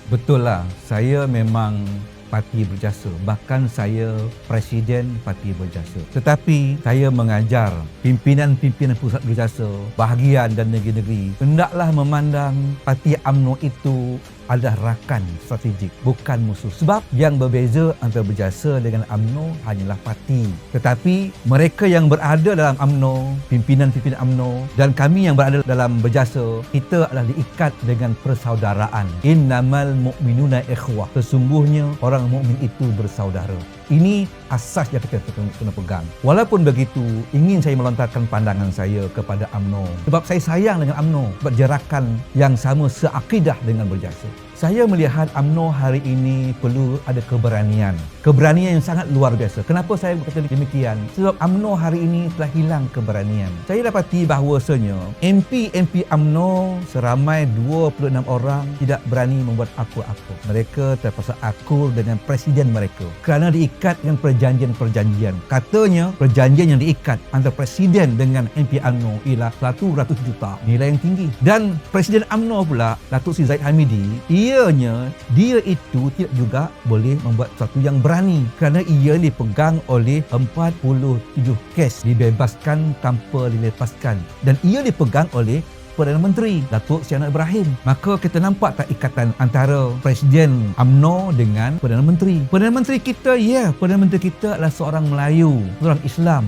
Betul lah, saya memang parti berjasa. Bahkan saya presiden parti berjasa. Tetapi saya mengajar pimpinan-pimpinan pusat berjasa, bahagian dan negeri-negeri, hendaklah memandang parti UMNO itu adalah rakan strategik, bukan musuh. Sebab yang berbeza antara berjasa dengan UMNO hanyalah parti. Tetapi mereka yang berada dalam UMNO, pimpinan-pimpinan UMNO dan kami yang berada dalam berjasa, kita adalah diikat dengan persaudaraan. Innamal mu'minuna ikhwah. Sesungguhnya orang mukmin itu bersaudara. Ini asas yang kita kena pegang. Walaupun begitu, ingin saya melontarkan pandangan saya kepada UMNO. Sebab saya sayang dengan UMNO. Sebab jerakan yang sama seakidah dengan berjasa. Saya melihat UMNO hari ini perlu ada keberanian. Keberanian yang sangat luar biasa. Kenapa saya berkata demikian? Sebab UMNO hari ini telah hilang keberanian. Saya dapati bahawasanya MP UMNO seramai 26 orang tidak berani membuat apa-apa. Mereka terpaksa akur dengan presiden mereka kerana diikat dengan perjanjian-perjanjian. Katanya perjanjian yang diikat antara presiden dengan MP UMNO ialah 100 juta, nilai yang tinggi. Dan presiden UMNO pula, Datuk Seri Zahid Hamidi, ianya dia itu tidak juga boleh membuat sesuatu yang berani kerana ia dipegang oleh 47 kes dibebaskan tanpa dilepaskan dan ia dipegang oleh Perdana Menteri Datuk Seri Anwar Ibrahim. Maka kita nampak tak ikatan antara Presiden UMNO dengan Perdana Menteri. Perdana Menteri kita, Perdana Menteri kita adalah seorang Melayu, seorang Islam.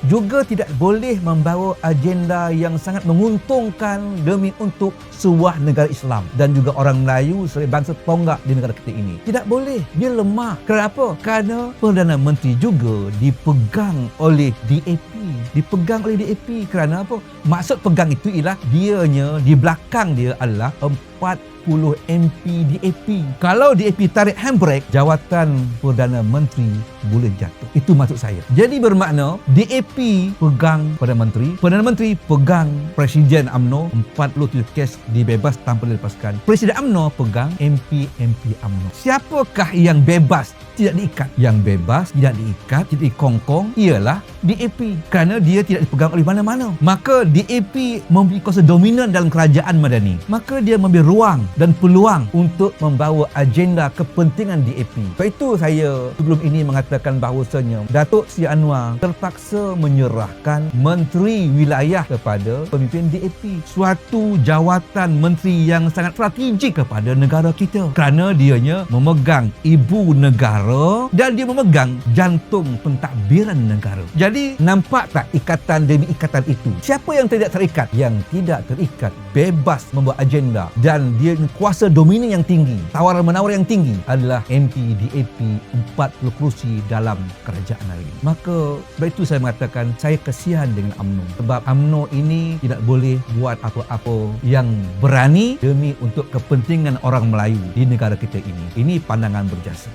Juga tidak boleh membawa agenda yang sangat menguntungkan demi untuk sebuah negara Islam dan juga orang Melayu sebagai bangsa tonggak di negara kita ini. Tidak boleh, dia lemah. Kenapa? Kerana Perdana Menteri juga dipegang oleh DAP. Dipegang oleh DAP kerana apa? Maksud pegang itu ialah dianya, di belakang dia adalah 40 MP DAP. Kalau DAP tarik handbrake, jawatan Perdana Menteri boleh jatuh. Itu maksud saya. Jadi bermakna DAP pegang Perdana Menteri, Perdana Menteri pegang Presiden UMNO, 47 kes dibebas tanpa dilepaskan. Presiden UMNO pegang MP UMNO. Siapakah yang bebas? Tidak diikat. Yang bebas, tidak diikat, tidak dikongkong ialah DAP kerana dia tidak dipegang oleh mana-mana. Maka DAP memiliki kuasa dominan dalam kerajaan Madani. Maka dia memberi ruang dan peluang untuk membawa agenda kepentingan DAP. Sebab itu saya sebelum ini mengatakan bahawasanya Datuk Seri Anwar terpaksa menyerahkan menteri wilayah kepada pemimpin DAP. Suatu jawatan menteri yang sangat strategik kepada negara kita kerana dianya memegang ibu negara dan dia memegang jantung pentadbiran negara. Jadi nampak tak ikatan demi ikatan itu? Siapa yang tidak terikat? Yang tidak terikat bebas membuat agenda dan dia kuasa dominan yang tinggi, tawar-menawar yang tinggi adalah MP DAP 40 kerusi dalam kerajaan hari ini. Maka sebab itu saya mengatakan saya kesian dengan UMNO. Sebab UMNO ini tidak boleh buat apa-apa yang berani demi untuk kepentingan orang Melayu di negara kita ini. Ini pandangan berjasa.